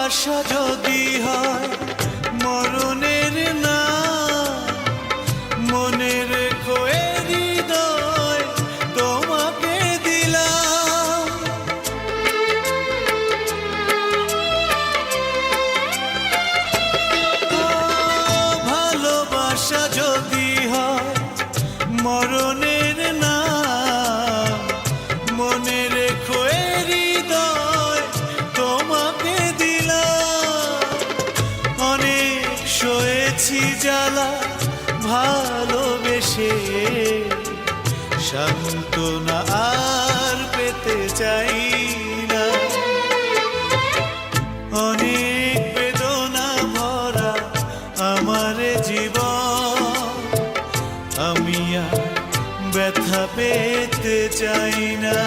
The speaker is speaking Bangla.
ভালোবাসা যদি হয় মরণের না, মনে রেখো এ হৃদয় তোমাকে দিলাম। ভালোবাসা যদি হয় মরণের না, মনে রেখো এ হৃদয় তোমাকে দিলাম। অনেক সয়েছি জ্বালা ভালোবেসে, সান্ত্বনা আর পেতে চাই না। অনেক বেদনা ভরা আমার জীবন, আমি আর ব্যথা পেতে চাই না।